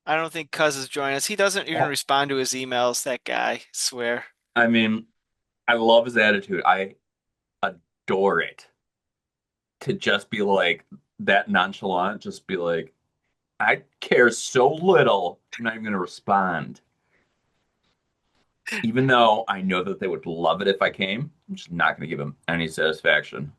I don't think Cuz is joining us. He doesn't even respond to his emails, that guy. Swear. I mean, I love his attitude. I adore it to just be like that nonchalant, just be like, I care so little, I'm not even going to respond. Even though I know that they would love it if I came, I'm just not going to give them any satisfaction.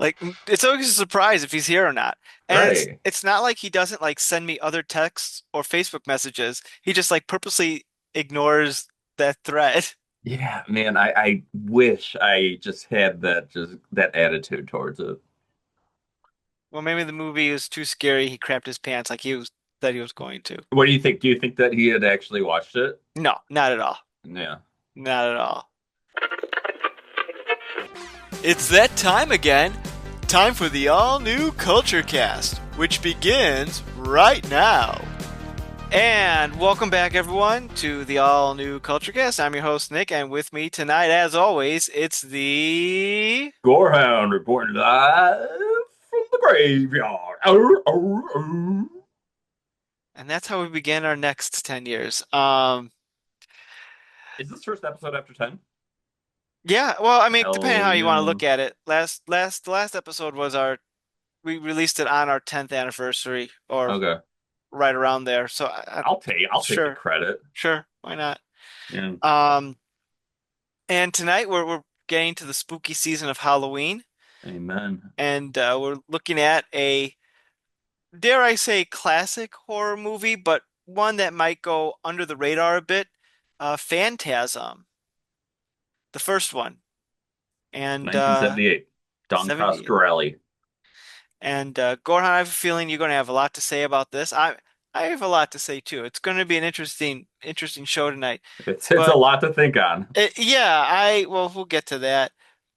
Like it's always a surprise if he's here or not. And Right. it's not like he doesn't like send me other texts or Facebook messages. He just like purposely ignores that thread. Yeah, man, I wish I just had that attitude towards it. Well, maybe the movie was too scary. He crapped his pants like he was that he was going to. What do you think? Do you think that he had actually watched it? No, not at all. Yeah. Not at all. It's that time again. Time for the all new Culture Cast, which begins right now. And welcome back, everyone, to the all new Culture Cast. I'm your host, Nick, and with me tonight, as always, it's the. Gorehound reporting live from the graveyard. Arr, arr, arr. And that's how we begin our next 10 years. Is this first episode after 10? Yeah, well, I mean, depending on Hell how you want to yeah. look at it. The last episode was we released it on our 10th anniversary, or Okay. right around there. So, I'll take the sure, credit. sure, why not? Yeah. Um, and tonight we're getting to the spooky season of Halloween, Amen. and we're looking at a, dare I say, classic horror movie, but one that might go under the radar a bit. Phantasm, the first one, and 1978. Don 70. Coscarelli. And Gorehound, I have a feeling you're going to have a lot to say about this. I have a lot to say too. It's going to be an interesting show tonight. It's a But lot to think on. yeah, I well, we'll get to that.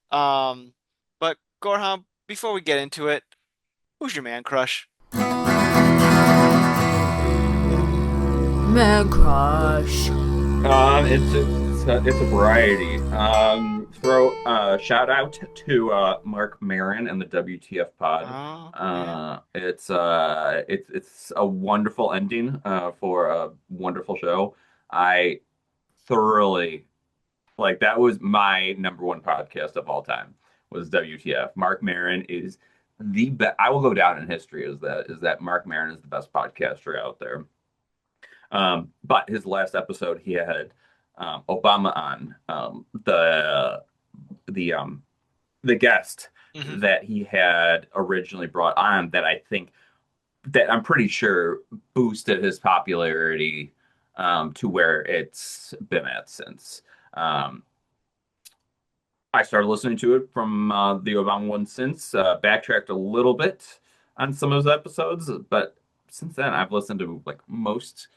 Um, but Gorehound, before we get into it, who's your man crush? Man crush. It's a variety. Throw shout out to Mark Maron and the WTF Pod. Oh, yeah. It's a wonderful ending for a wonderful show. I thoroughly like that was my number one podcast of all time was WTF. Mark Maron is the best. I will go down in history as that Mark Maron is the best podcaster out there. But his last episode, he had Obama on the the guest Hmm. that he had originally brought on that I think that I'm pretty sure boosted his popularity to where it's been at since. Um, I started listening to it from the Obama one since, backtracked a little bit on some of his episodes, but since then I've listened to like most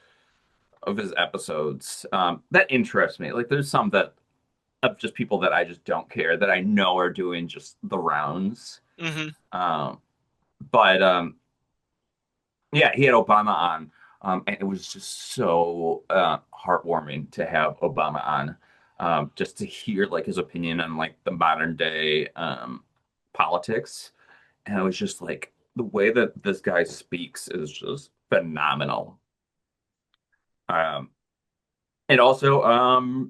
of his episodes that interest me. Like there's some that of just people that I just don't care that I know are doing just the rounds. Hmm. Um, but yeah, he had Obama on, and it was just so heartwarming to have Obama on, just to hear like his opinion on like the modern day politics. And it was just like the way that this guy speaks is just phenomenal. Um, And also,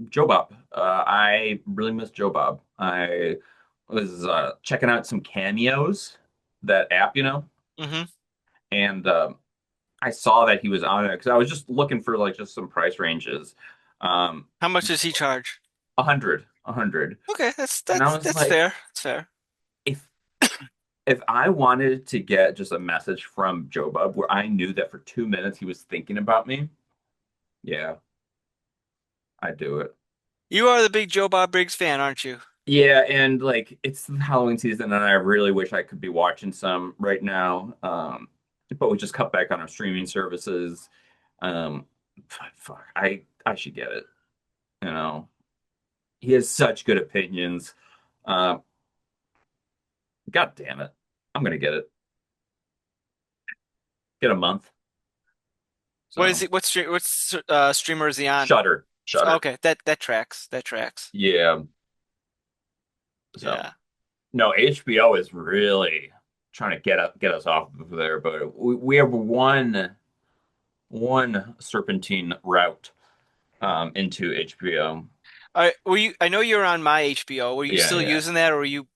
Joe Bob. I really miss Joe Bob. I was checking out some cameos, that app, Hmm. and I saw that he was on it because I was just looking for like just some price ranges. Um, How much does he charge? 100. Okay, And I was that's like, fair. That's fair. if if I wanted to get just a message from Joe Bob where I knew that for 2 minutes he was thinking about me, yeah, I'd do it. You are the big Joe Bob Briggs fan, aren't you? Yeah, and like it's the Halloween season, and I really wish I could be watching some right now. But we just cut back on our streaming services. Um, fuck, I should get it. You know, he has such good opinions. Uh, God damn it, I'm gonna get it. Get a month. What is So it? What streamer is he on? Shutter. Okay, that tracks. That tracks. Yeah. So Yeah. no, HBO is really trying to get us off of there, but we have one. one serpentine route into HBO. Were you? I know you're on my HBO. Were you Yeah, still yeah. using that, or were you?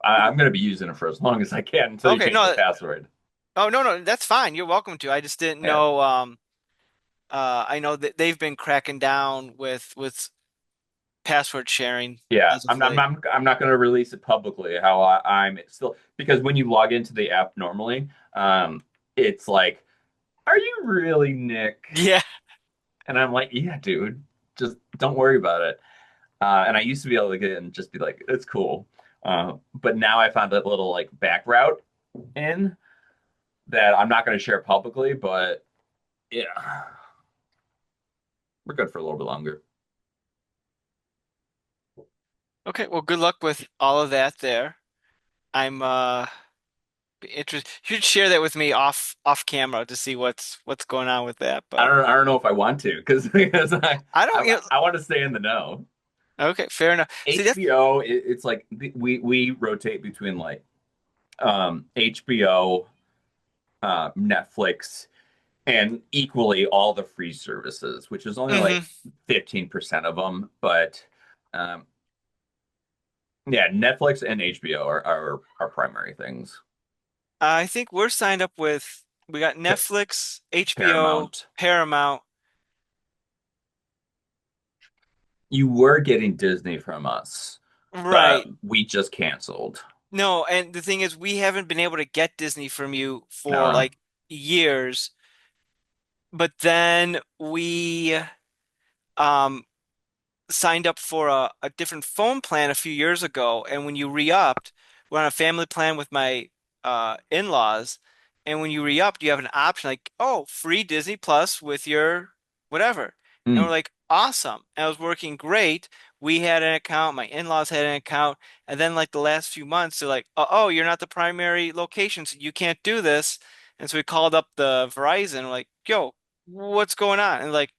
I'm gonna be using it for as long as I can until you Okay, change the no. password. Oh no, no, that's fine. You're welcome to. I just didn't Yeah. know. I know that they've been cracking down with password sharing Yeah, as of late. I'm not going to release it publicly how I'm still because when you log into the app normally, it's like, "Are you really Nick?" Yeah. And I'm like, "Yeah, dude, just don't worry about it." And I used to be able to get in and just be like, "It's cool," but now I found that little like back route in that I'm not going to share publicly, but yeah, we're good for a little bit longer. Okay. Well, good luck with all of that there. I'm interested. You should share that with me off camera to see what's going on with that. But I don't know if I want to because I don't. I want to stay in the know. Okay, fair enough. See, that's HBO, it's like we rotate between like HBO, Netflix, and equally all the free services, which is only like hmm 15% of them. But um, yeah, Netflix and HBO are our primary things. I think we're signed up with. We got Pa- Netflix, HBO, Paramount. Paramount. You were getting Disney from us, but Right. we just canceled. No, and the thing is, we haven't been able to get Disney from you for Uh, like years. But then we um signed up for a different phone plan a few years ago, and when you re-upped, we're on a family plan with my in-laws, and when you re-upped, you have an option like, oh, free Disney Plus with your whatever. And we're mm, like, awesome. And it was working great. We had an account, my in-laws had an account, and then like the last few months, they're like, oh, you're not the primary location, so you can't do this. And so we called up the Verizon, we're like, yo, what's going on? And like,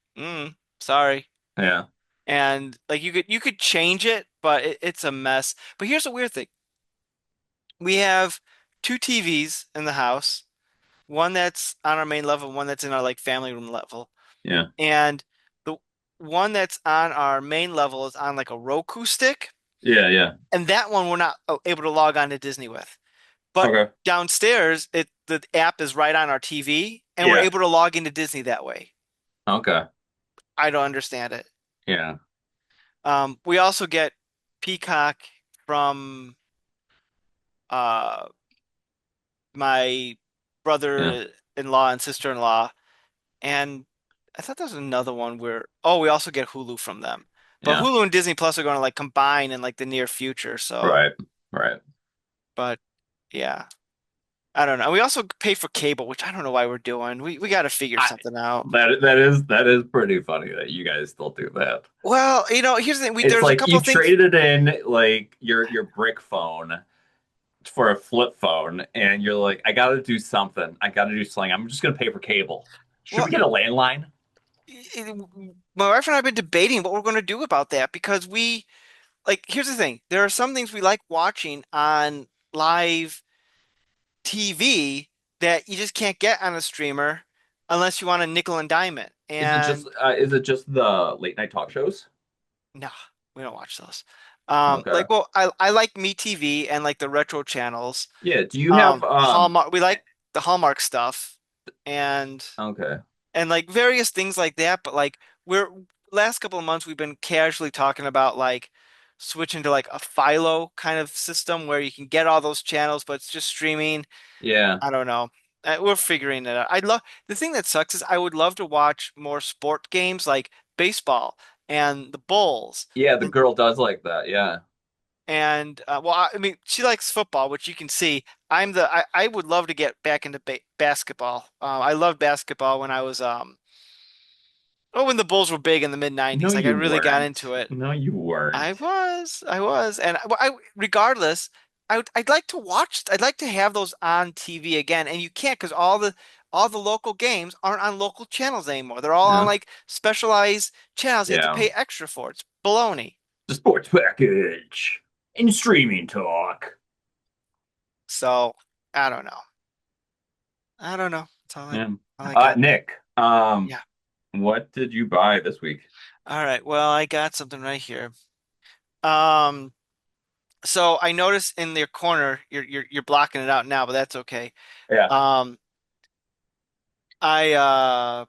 sorry. yeah, And like you could change it, but it's a mess. But here's the weird thing. We have two TVs in the house, one that's on our main level, one that's in our like family room level. yeah, And the one that's on our main level is on like a Roku stick, yeah, yeah. and that one we're not able to log on to Disney with. But Okay. downstairs, the app is right on our TV, and we're Yeah. able to log into Disney that way. Okay. I don't understand it. Yeah. We also get Peacock from uh my Yeah. brother-in-law and sister-in-law, and I thought there was another one where we also get Hulu from them. But Yeah. Hulu and Disney Plus are going to like combine in like the near future, so Right. Right. but yeah. I don't know. We also pay for cable, which I don't know why we're doing. We got to figure I something out. that is pretty funny that you guys still do that. Well, here's the thing. It's There's a like couple you of things. traded in like your brick phone for a flip phone, and you're like, I gotta do something. I gotta do something. I'm just gonna pay for cable. Should Well, we get a landline? my wife and I have been debating what we're going to do about that because here's the thing. There are some things we like watching on live TV that you just can't get on a streamer unless you want a nickel and dime it. And Is it just the late night talk shows? no, we don't watch those. Okay. Well, I like MeTV and like the retro channels. Yeah. Do you have Hallmark, we like the Hallmark stuff and okay. like various things like that. But like we're last couple of months we've been casually talking about like switching to like a Philo kind of system where you can get all those channels, but it's just streaming. Yeah. I don't know. We're figuring it out. I love the thing that sucks is I would love to watch more sport games like baseball and the Bulls Yeah, the and girl does like that. Yeah. well, I mean she likes football, which you can see. I would love to get back into basketball. I loved basketball when I was when the Bulls were big in the mid No, 90s. Like I you really got weren't. into it. No, you weren't. I was, and regardless, I'd like to watch. I'd like to have those on TV again, and you can't because all the local games aren't on local channels anymore. They're all on Yeah. like specialized channels you have to Yeah. pay extra for. It's baloney. The sports package and streaming talk. So I don't know. I don't know. That's Yeah. all I got. Nick, Um, Yeah. what did you buy this week? All right. Well, I got something right here. Um, so I noticed in your corner, you're blocking it out now, but that's okay. Yeah. Um, I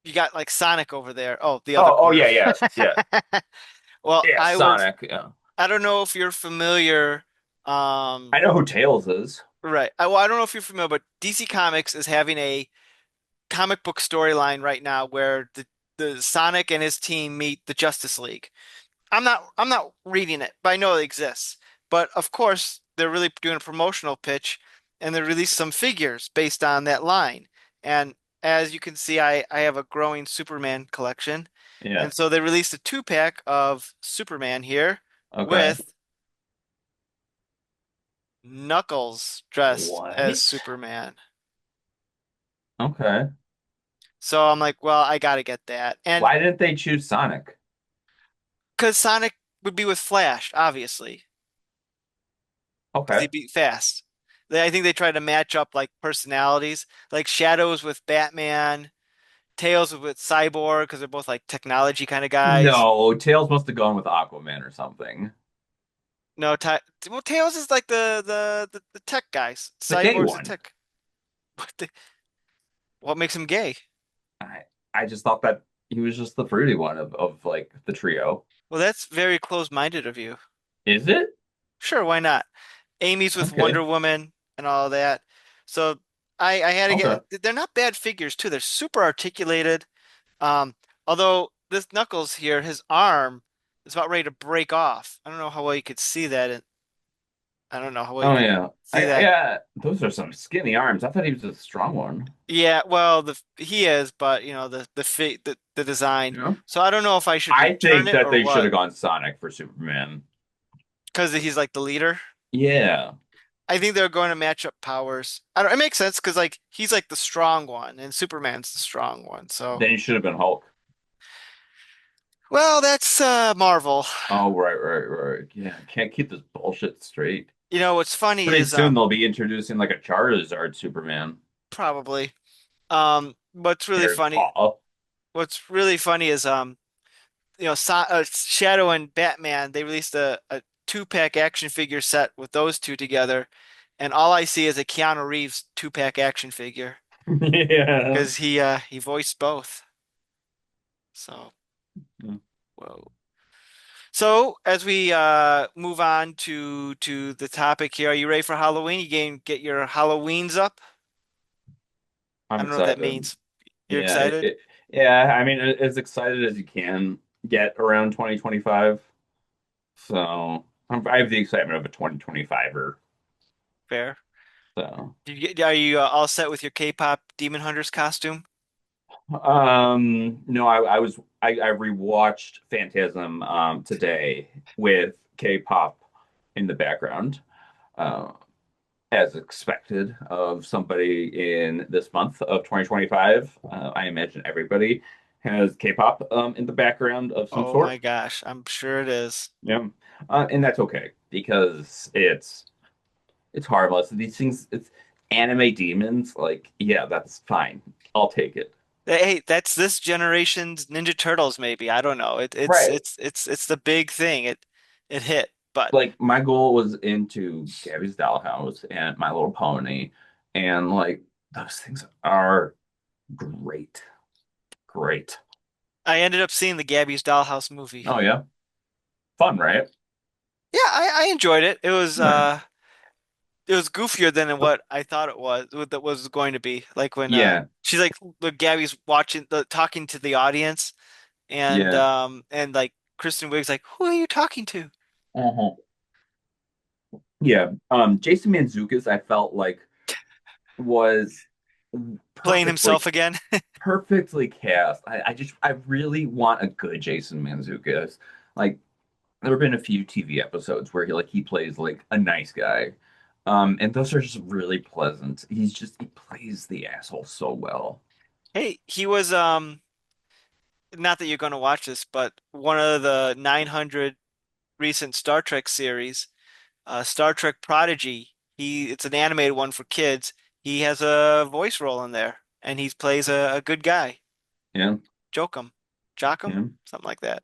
you got like Sonic over there. Oh, the other Oh corner. yeah, yeah, yeah, Well, yeah. Sonic. Yeah. I don't know if you're familiar. I know who Tails is. Right. I don't know if you're familiar, but DC Comics is having a comic book storyline right now where the Sonic and his team meet the Justice League. I'm not reading it, but I know it exists. But of course, they're really doing a promotional pitch and they released some figures based on that line. And as you can see, I have a growing Superman collection. Yeah. And so they released a two-pack of Superman here Okay. with Knuckles dressed as What? Superman. Okay. So I'm like, well, I gotta get that. And Why didn't they choose Sonic? because Sonic would be with Flash, obviously, because Okay. he'd be fast. I think they try to match up like personalities, like Shadows with Batman, Tails with Cyborg, because they're both like technology kind of guys. No, Tails must have gone with Aquaman or something. No, well, Tails is like the tech guys. The gay Cyborg's the one. tech. What what makes him gay? I I just thought that he was just the fruity one of like the trio. Well, that's very close-minded of you. Is it? Sure, why not? Amy's with Okay. Wonder Woman and all that. So I had to Okay. get. They're not bad figures too. They're super articulated. Um, although this Knuckles here, his arm is about ready to break off. I don't know how well you could see that. I don't know how well you Oh could yeah. see that. Yeah, those are some skinny arms. I thought he was a strong one. Yeah, well, the he is, but you know the design. Yeah. So I don't know if I should I return think it that or they should what, have gone Sonic for Superman. because he's like the leader. Yeah. I think they're going to match up powers. I don't. It makes sense because like he's like the strong one, and Superman's the strong one. So Then he should have been Hulk. well, that's Marvel. Oh, right, right, right. Yeah, I can't keep this bullshit straight. You know what's funny Pretty is soon they'll be introducing like a Charizard Superman. probably what's really There's funny. Paul. What's really funny is Shadow and Batman, they released a two-pack action figure set with those two together, and all I see is a Keanu Reeves two-pack action figure Yeah. because he voiced both. So whoa. So as we move on to the topic here, are you ready for Halloween? You get your Halloweens up? I I'm don't know what that excited. means. You're Yeah, excited? yeah, I mean, as excited as you can get around 2025. So I have the excitement of a 2025er. Fair. So, Are you all set with your K-pop Demon Hunters costume? no, I rewatched Phantasm today with K-pop in the background. Uh, as expected of somebody in this month of 2025. I imagine everybody has K-pop in the background of some Oh my sort. gosh, I'm sure it is. Yeah, and that's okay because it's harmless. These things, it's anime demons. Like, yeah, that's fine. I'll take it. Hey, that's this generation's Ninja Turtles, maybe. I don't know. Right. It's the big thing. It hit, but Like my goal was into Gabby's Dollhouse and My Little Pony, and like those things are great, great. I ended up seeing the Gabby's Dollhouse movie. Oh yeah, fun, right? Yeah, I enjoyed it. Nice. It was goofier than what I thought it was what that was going to be. Like when Yeah, she's like look, Gabby's watching the talking to the audience yeah. and like Kristen Wiig's like, "Who are you talking to?" Uh-huh. Yeah. Jason Mantzoukas, I felt like was Playing himself perfectly again. perfectly cast. I really want a good Jason Mantzoukas. Like there have been a few TV episodes where he plays like a nice guy. And those are just really pleasant. He plays the asshole so well. Hey, he was not that you're going to watch this, but one of the 900 recent Star Trek series, Star Trek Prodigy. It's an animated one for kids. He has a voice role in there. and he plays a good guy, Yeah, Jokum, Jokum, yeah. something like that.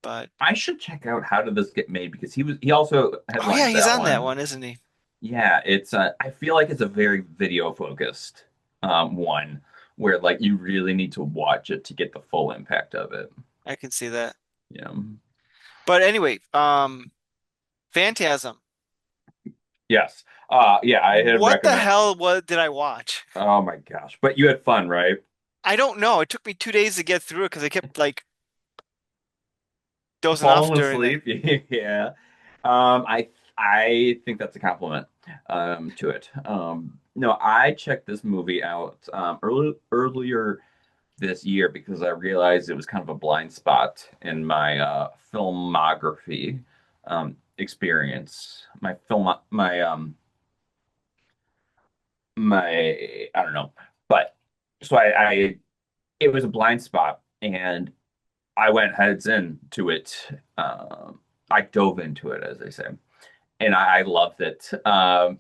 But I should check out How Did This Get Made because he also oh yeah, headlines he's that on that one. one, isn't he? Yeah, it's I feel like it's a very video focused one where like you really need to watch it to get the full impact of it. I can see that. Yeah. But anyway, Phantasm. Yes. Yeah, I had What the recommend. hell what did I watch? Oh my gosh. But you had fun, right? I don't know. It took me 2 days to get through it because I kept like dozing off Falling during it. asleep. Yeah. I think that's a compliment to it. No, I checked this movie out earlier this year because I realized it was kind of a blind spot in my filmography experience. My I don't know, but so I it was a blind spot, and I went heads into it. I dove into it, as they say, and I loved it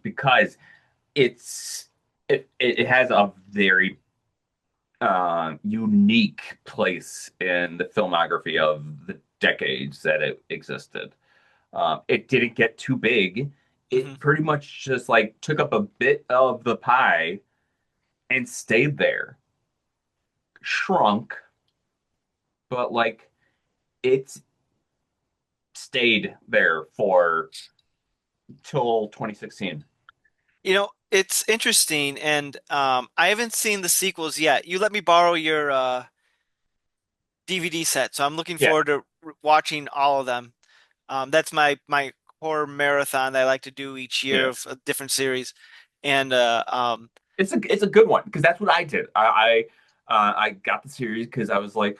because it has a very unique place in the filmography of the decades that it existed. It didn't get too big. Hmm. It pretty much just like took up a bit of the pie and stayed there, shrunk, but like it stayed there for till 2016. It's interesting, and I haven't seen the sequels yet. You let me borrow your DVD set, so I'm looking Yeah, forward to watching all of them. That's my horror marathon that I like to do each year yeah. of a different series. And It's a good one because that's what I did. I got the series because I was like,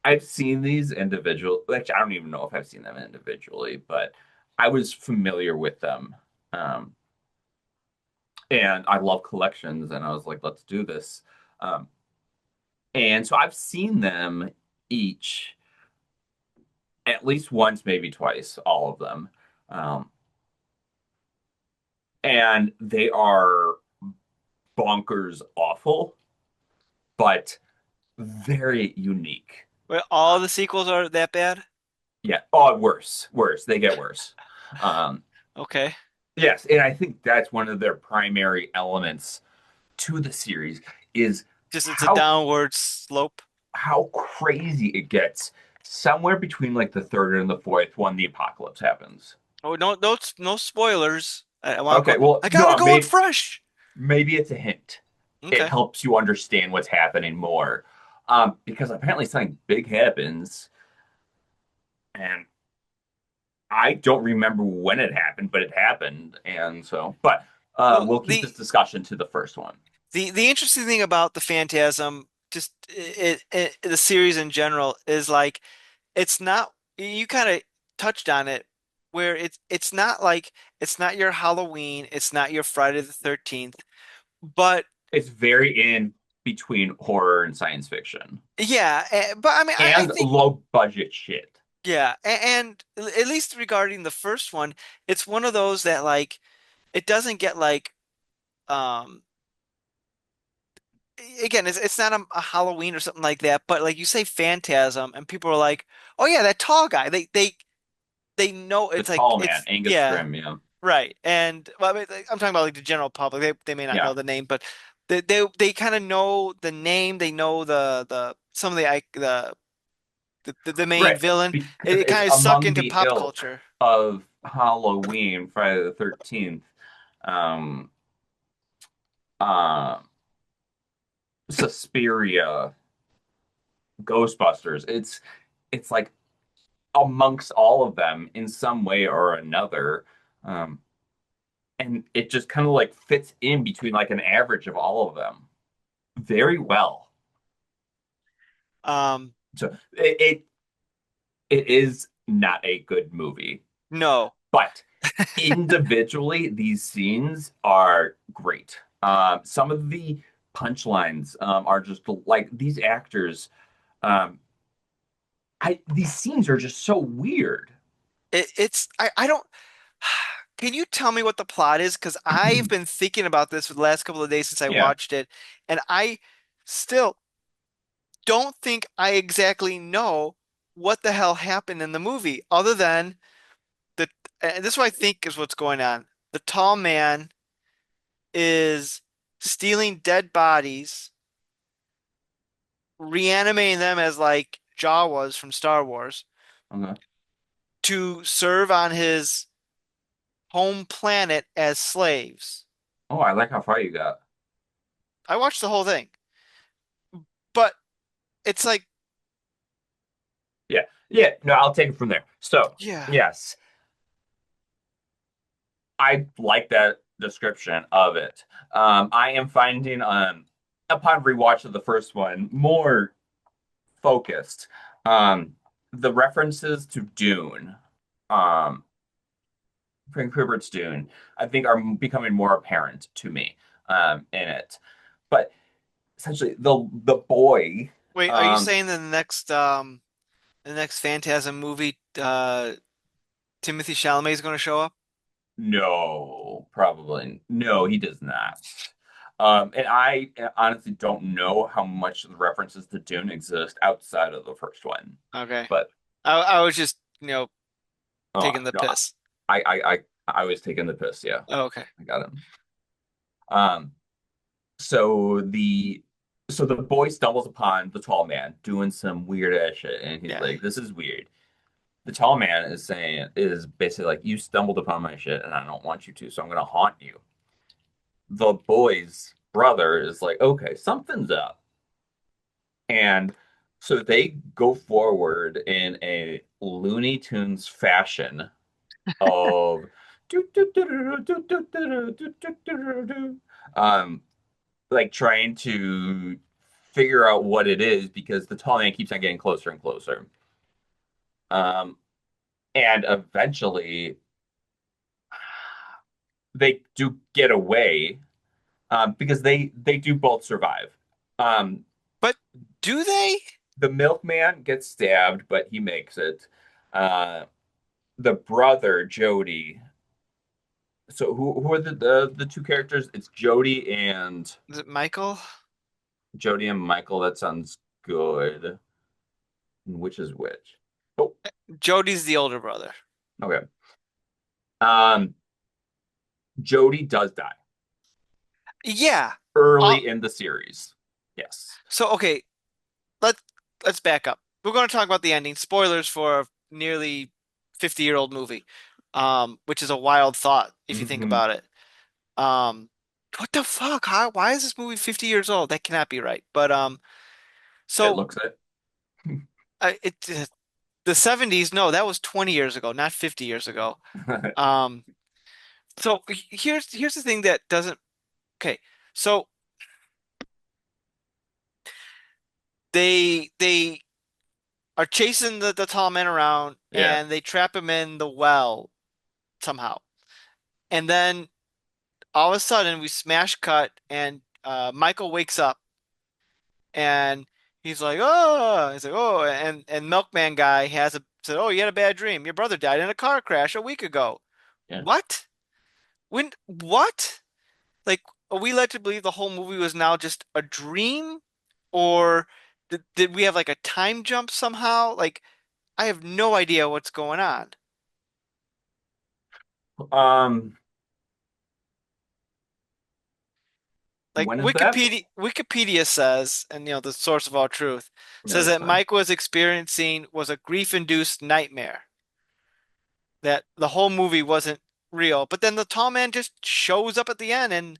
I've seen these individual. Actually, I don't even know if I've seen them individually, but I was familiar with them. Um, and I love collections, and I was like, let's do this. Um, and so I've seen them each at least once, maybe twice, all of them. Um, and they are bonkers awful, but very unique. well, all Uh, the sequels are that bad? yeah. Oh, worse, worse. They get worse. Um, Okay. yes, and I think that's one of their primary elements to the series is Just it's a how downward slope. how crazy it gets somewhere between like the third and the fourth when the apocalypse happens. Oh, no spoilers. I want to Okay, go. well, I gotta no, go in fresh. maybe it's a hint. It Okay. helps you understand what's happening more. Because apparently something big happens, and I don't remember when it happened, but it happened, and so. But Well, we'll keep this discussion to the first one. the interesting thing about the Phantasm, just the series in general, is like it's not. You kind of touched on it, where it's not like it's not your Halloween, it's not your Friday the 13th, but It's very in between horror and science fiction yeah, but I mean, I and think low budget shit. yeah, and at least regarding the first one, it's one of those that like it doesn't get like um again, it's not a Halloween or something like that, but like you say Phantasm and people are like, "Oh yeah, that tall guy." They know The it's like tall man, it's Angus yeah, Scrimm, yeah. right. And well, I mean, like, I'm talking about like the general public. They may not Yeah. know the name, but they kind of know the name, they know the some of the main Right. villain. Because It it's kind of suck among into the pop ilk culture. of Halloween, Friday the 13th, um, uh, Suspiria, Ghostbusters. It's like amongst all of them in some way or another. Um, and it just kind of like fits in between like an average of all of them very well. Um, So it is not a good movie, no. but individually, these scenes are great. Some of the punchlines are just like these actors. Um, these scenes are just so weird. It's I don't can you tell me what the plot is? Because I've been thinking about this for the last couple of days since I Yeah. watched it, and I still don't think I exactly know what the hell happened in the movie, other than the, and this is what I think is what's going on. The tall man is stealing dead bodies, reanimating them as like Jawas from Star Wars Okay. to serve on his home planet as slaves. Oh, I like how far you got. I watched the whole thing, but it's like, Yeah. Yeah. No, I'll take it from there. So, yeah, yes, I like that description of it. I am finding upon rewatch of the first one more focused. Um, the references to Dune, um, Frank Herbert's Dune, I think are becoming more apparent to me in it. But essentially, the boy, wait, are you um, saying the next Phantasm movie, Timothy Chalamet is going to show up? no, probably no, he does not. And I honestly don't know how much the references to Dune exist outside of the first one. Okay. But I was just, taking the no, piss. I was taking the piss. Yeah, Oh, okay. I got him. Um, so the boy stumbles upon the tall man doing some weird ass shit, and he's Yeah. like, "This is weird." The tall man is basically like, "You stumbled upon my shit, and I don't want you to, so I'm gonna haunt you." The boy's brother is like, "Okay, something's up," and so they go forward in a Looney Tunes fashion of um like trying to figure out what it is because the tall man keeps on getting closer and closer. Um, and eventually they do get away because they do both survive. Um, But do they? the milkman gets stabbed, but he makes it. Uh, the brother Jody. So who are the two characters? It's Is it Michael? Jody and Michael. That sounds good. Which is which? Oh, Jody's the older brother. okay. Um, Jody does die Yeah. Uh, early in the series. Yes. so okay, let let's back up. We're going to talk about the ending. Spoilers for a nearly 50-year-old movie. Which is a wild thought if you think Hmm. about it. Um, what the fuck? Why is this movie 50 years old? That cannot be right. But It so looks it. it the 70s, no, that was 20 years ago, not 50 years ago. Um, so here's the thing that doesn't okay. So they are chasing the tall man around Yeah. and they trap him in the well somehow. And then all of a sudden we smash cut and Michael wakes up and he's like, oh, and Milkman guy said, oh, you had a bad dream. Your brother died in a car crash a week ago. Yeah. What? What? Like, are we led to believe the whole movie was now just a dream? Or did we have like a time jump somehow? Like, I have no idea what's going on. Um, Like when is that? Wikipedia says, and the source of all truth Yeah, says that's that fine. Mike was experiencing was a grief-induced nightmare. That the whole movie wasn't real. But then the tall man just shows up at the end and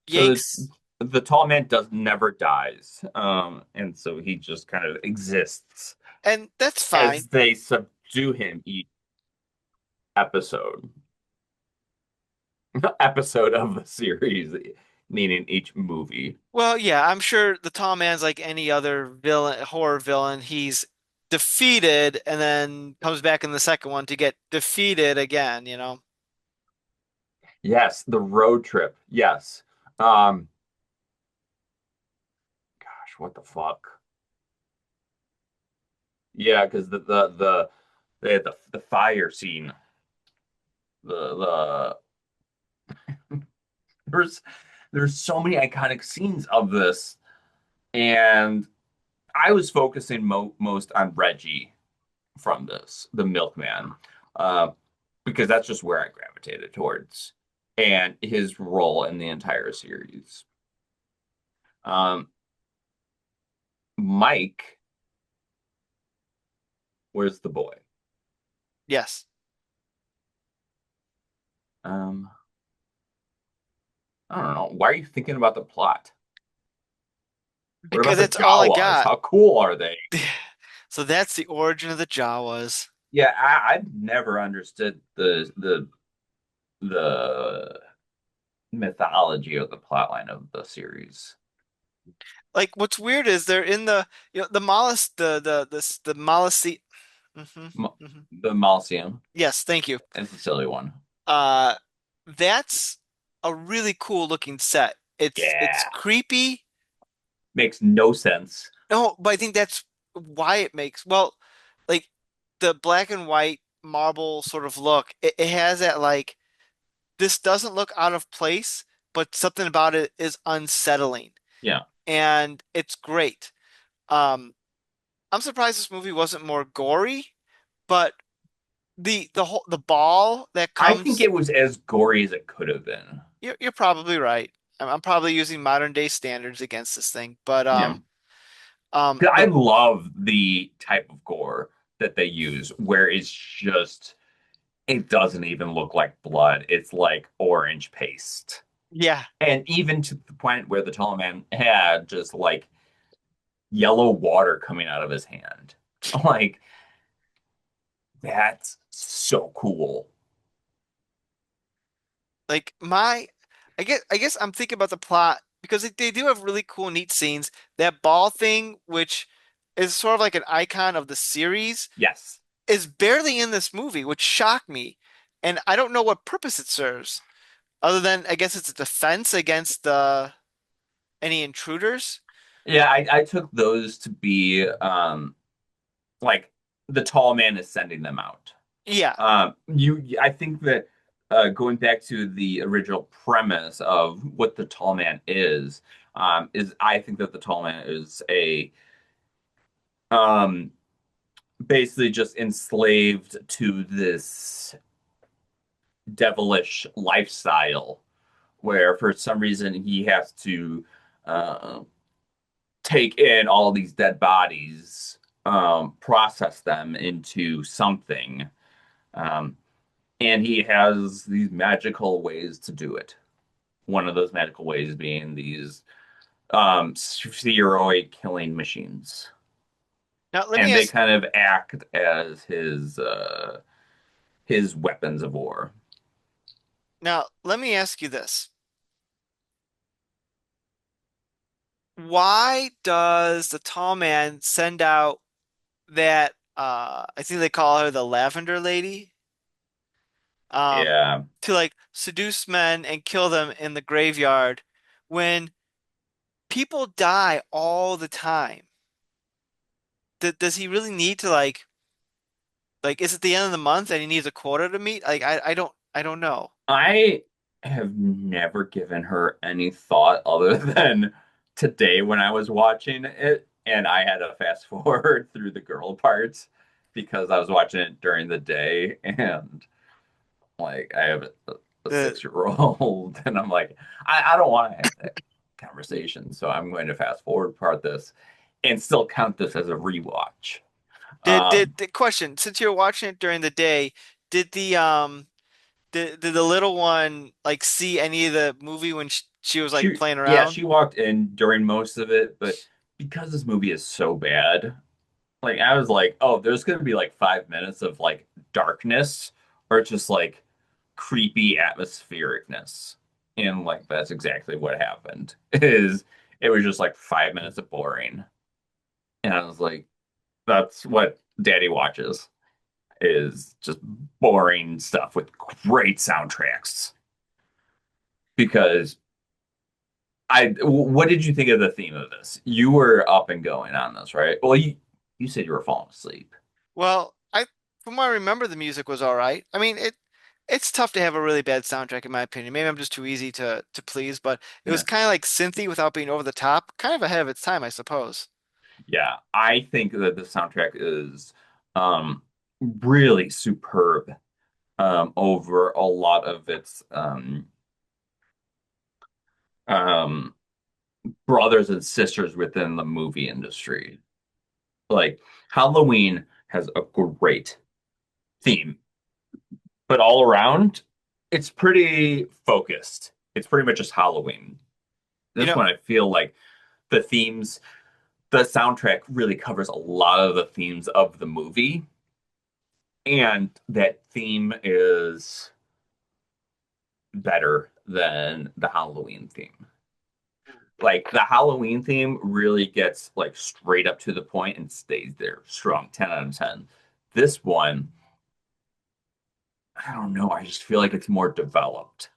So yanks, the tall man does never dies. And so he just kind of exists and that's fine. as they subdue him each episode. Episode of the series, meaning each movie. Well, yeah, I'm sure the tall man's like any other villain, horror villain. He's defeated and then comes back in the second one to get defeated again. Yes, the road trip. Yes. Um, gosh, what the fuck? Yeah, because they had the fire scene. The there's there's so many iconic scenes of this, and I was focusing most on Reggie from this, the milkman, uh, because that's just where I gravitated towards, and his role in the entire series. Um, Mike, where's the boy? Yes, Um, I don't know. Why are you thinking about the plot? What about because the that's all I Jawas? got. How cool are they? So that's the origin of the Jawas. Yeah, I've never understood the mythology of the plotline of the series. Like what's weird is they're in the Mollis the Mollis. hmm M hmm The Mausoleum Yes, thank you. is the silly one. Uh, that's a really cool looking set. It's Yeah, creepy. makes no sense. No, but I think that's why it makes like the black and white marble sort of look. It has that like this doesn't look out of place, but something about it is unsettling, Yeah, and it's great. Um, I'm surprised this movie wasn't more gory, but the ball that I think comes, it was as gory as it could have been. you're probably right. I'm probably using modern day standards against this thing, but Yeah, I the love the type of gore that they use, where it's just it doesn't even look like blood. It's like orange paste. yeah, And even to the point where the tall man had just like yellow water coming out of his hand. Like, that's so cool. like I guess I'm thinking about the plot because they do have really cool, neat scenes. That ball thing, which is sort of like an icon of the series, Yes. is barely in this movie, which shocked me. And I don't know what purpose it serves, other than I guess it's a defense against the any intruders. Yeah, I took those to be like the tall man is sending them out. Yeah. I think that going back to the original premise of what the tall man is I think that the tall man is a um basically just enslaved to this devilish lifestyle where for some reason he has to uh, take in all these dead bodies, process them into something, um, and he has these magical ways to do it. One of those magical ways being these spheroid killing machines, Now let me and they ask kind of act as his weapons of war. now let me ask you this. Why does the tall man send out that I think they call her the Lavender Lady um Yeah, to like seduce men and kill them in the graveyard when people die all the time? Does he really need to like is it the end of the month and he needs a quota to meet? Like I don't know. I have never given her any thought other than today when I was watching it, and I had to fast forward through the girl parts because I was watching it during the day, and like I have a The 6-year old, and I'm like, I don't want to have that conversation, so I'm going to fast forward part this and still count this as a rewatch. did the question, since you're watching it during the day, did did the little one like see any of the movie when she was like playing Yeah, around? she walked in during most of it, but because this movie is so bad, like I was like, oh, there's gonna be like 5 minutes of like darkness or just like creepy atmosphericness. And like that's exactly what happened. Is it was just like 5 minutes of boring. And I was like, that's what Daddy watches is just boring stuff with great soundtracks. Because what did you think of the theme of this? You were up and going on this, right? Well, you said you were falling asleep. Well, I from what I remember the music was all right. I mean, It's tough to have a really bad soundtrack in my opinion. Maybe I'm just too easy to please, but it was Yeah. kind of like synthy without being over the top, kind of ahead of its time, I suppose. Yeah, I think that the soundtrack is um really superb over a lot of its um brothers and sisters within the movie industry. Like Halloween has a great theme, but all around it's pretty focused. It's pretty much just Halloween. You This know, one I feel like the themes, the soundtrack really covers a lot of the themes of the movie, and that theme is better than the Halloween theme. Like the Halloween theme really gets like straight up to the point and stays there strong, 10 out of 10. This one, I don't know, I just feel like it's more developed.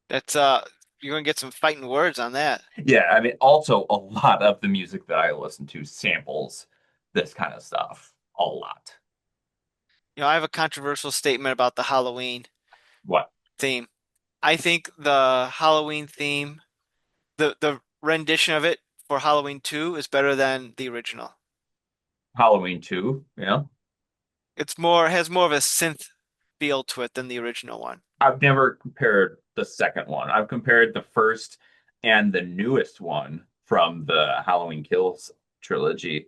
that's you're gonna get some fighting words on that. Yeah, I mean, also a lot of the music that I listen to samples this kind of stuff a lot. I have a controversial statement about the Halloween What? theme. I think the Halloween theme, the rendition of it for Halloween 2 is better than the original. Halloween 2, yeah. It's more has more of a synth feel to it than the original one. I've never compared the second one. I've compared the first and the newest one from the Halloween Kills trilogy,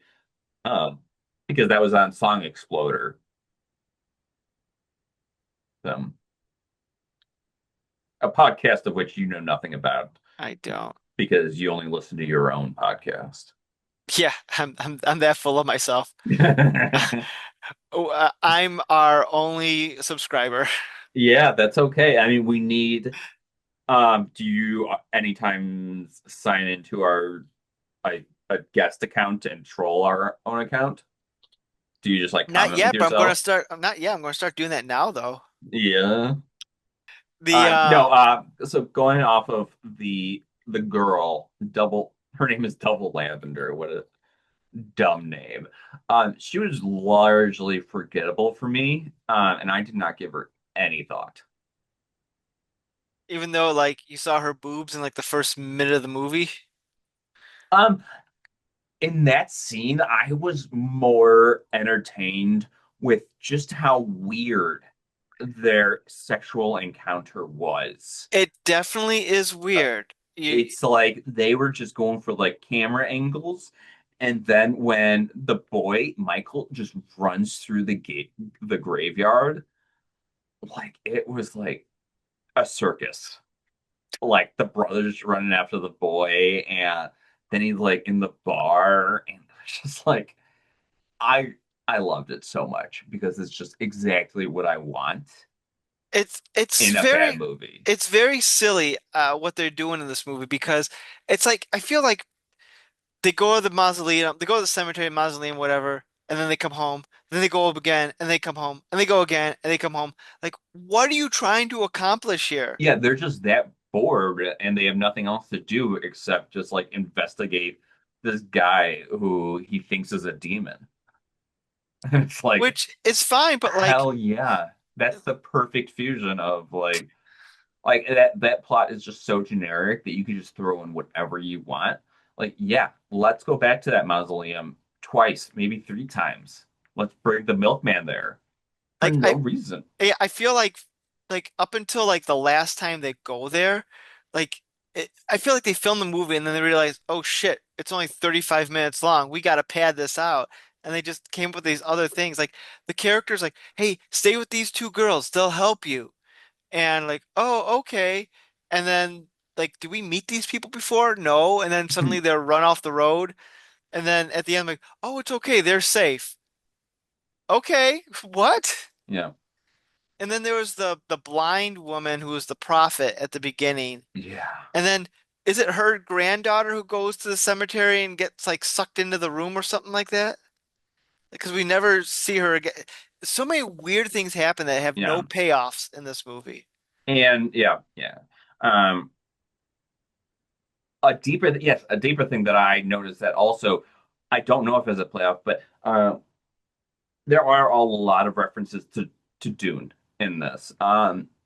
um, because that was on Song Exploder, um, a podcast of which you know nothing about I don't. because you only listen to your own podcast. Yeah, I'm that full of myself. Oh, I'm our only subscriber. Yeah, that's okay. I mean, we need. Do you anytime sign into our a guest account and troll our own account? Do you just like Not comment with yet, but I'm going to yourself? start. I'm not yet. I'm going to start doing that now, though. Yeah. The No, so going off of the girl, double her name is Double Lavender. What a dumb name. She was largely forgettable for me, and I did not give her any thought. Even though like you saw her boobs in like the first minute of the movie, Um, in that scene, I was more entertained with just how weird their sexual encounter was. it definitely is weird. It's like they were just going for like camera angles, and then when the boy Michael just runs through the gate, the graveyard, like it was like a circus. Like the brothers running after the boy, and then he's like in the bar, and it's just like I I loved it so much because it's just exactly what I want it's in a bad very movie. it's very silly what they're doing in this movie because it's like I feel like they go to the mausoleum, they go to the cemetery, mausoleum, whatever, and then they come home. Then they go up again, and they come home, and they go again, and they come home. Like, what are you trying to accomplish here? Yeah, they're just that bored and they have nothing else to do except just like investigate this guy who he thinks is a demon. And it's like, Which is fine, but like, hell yeah. That's the perfect fusion of like that plot is just so generic that you can just throw in whatever you want. Like, yeah, let's go back to that mausoleum twice, maybe three times. Let's bring the milkman there for like no reason. I feel like up until like the last time they go there, like I feel like they filmed the movie and then they realized, oh shit, it's only 35 minutes long. We got to pad this out. And they just came up with these other things. Like the characters, like, hey, stay with these two girls. They'll help you. And like, oh, okay. And then like, do we meet these people before? No. And then suddenly they're run off the road. And then at the end, like, oh, it's okay. They're safe. Okay. What? Yeah. And then there was the blind woman who was the prophet at the beginning. Yeah. And then is it her granddaughter who goes to the cemetery and gets like sucked into the room or something like that? Because we never see her again. So many weird things happen that have no Yeah. payoffs in this movie. And yeah, yeah. Um, a deeper thing that I noticed that also I don't know if it's a playoff, but there are a lot of references to Dune in this.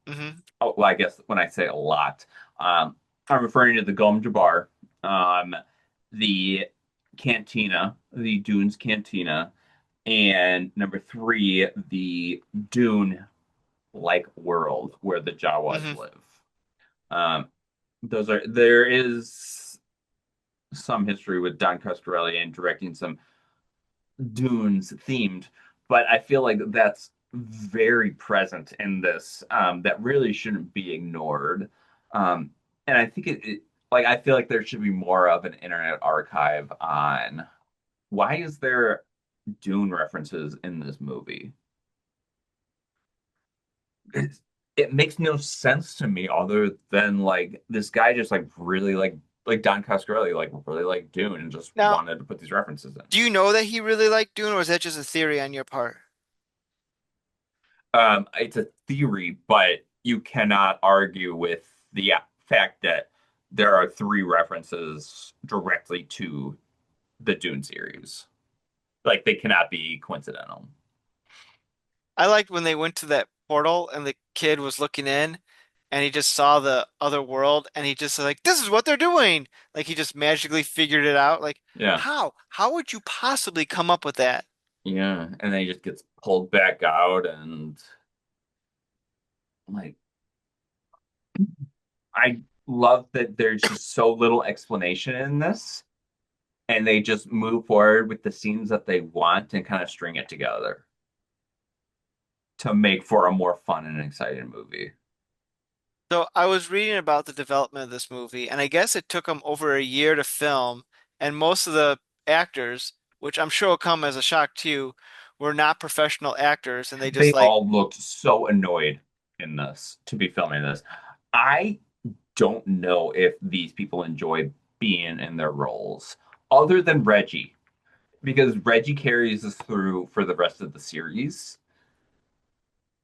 Hmm. Oh, well, I guess when I say a lot, um, I'm referring to the Gom Jabbar, um, the Cantina, the Dunes Cantina, and number three, the Dune-like world where the Jawas Hmm. live. Um, there is some history with Don Coscarelli and directing some Dunes themed, but I feel like that's very present in this, that really shouldn't be ignored. Um, and I think like I feel like there should be more of an internet archive on why is there Dune references in this movie. It, it makes no sense to me other than like this guy just like really like Don Coscarelli like really like Dune and just Now, wanted to put these references in. do you know that he really liked Dune, or is that just a theory on your part? It's a theory, but you cannot argue with the fact that there are three references directly to the Dune series. Like they cannot be coincidental. I liked when they went to that portal and the kid was looking in and he just saw the other world and he just like, this is what they're doing. Like he just magically figured it out. Like, Yeah, how? How would you possibly come up with that? yeah, and then he just gets pulled back out, and like I love that there's just so little explanation in this, and they just move forward with the scenes that they want and kind of string it together to make for a more fun and exciting movie. So I was reading about the development of this movie, and I guess it took them over a year to film, and most of the actors, which I'm sure will come as a shock to you, were not professional actors, and they just They like, all looked so annoyed in this to be filming this. I don't know if these people enjoy being in their roles, other than Reggie, because Reggie carries us through for the rest of the series.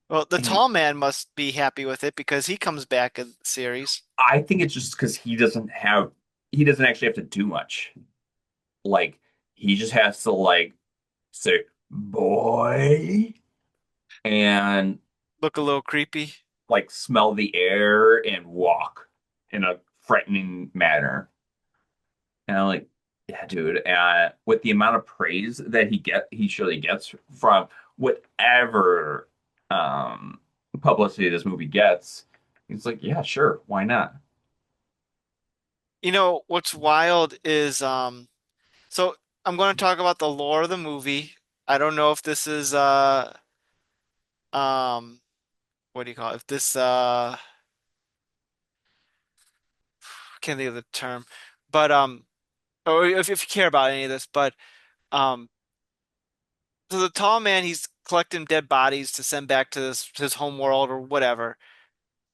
well, the And tall man must be happy with it because he comes back in the series. I think it's just because he doesn't actually have to do much. Like he just has to like say boy and Look a little creepy. like smell the air and walk in a threatening manner. And I'm like, yeah, dude. With the amount of praise that he surely gets from whatever um, publicity this movie gets, he's like, yeah, sure, why not? You know, what's wild is so I'm going to talk about the lore of the movie. I don't know if this is um what do you call it? If this I can't think of the term. But or if you care about any of this, but um so the tall man, he's collecting dead bodies to send back to his home world or whatever.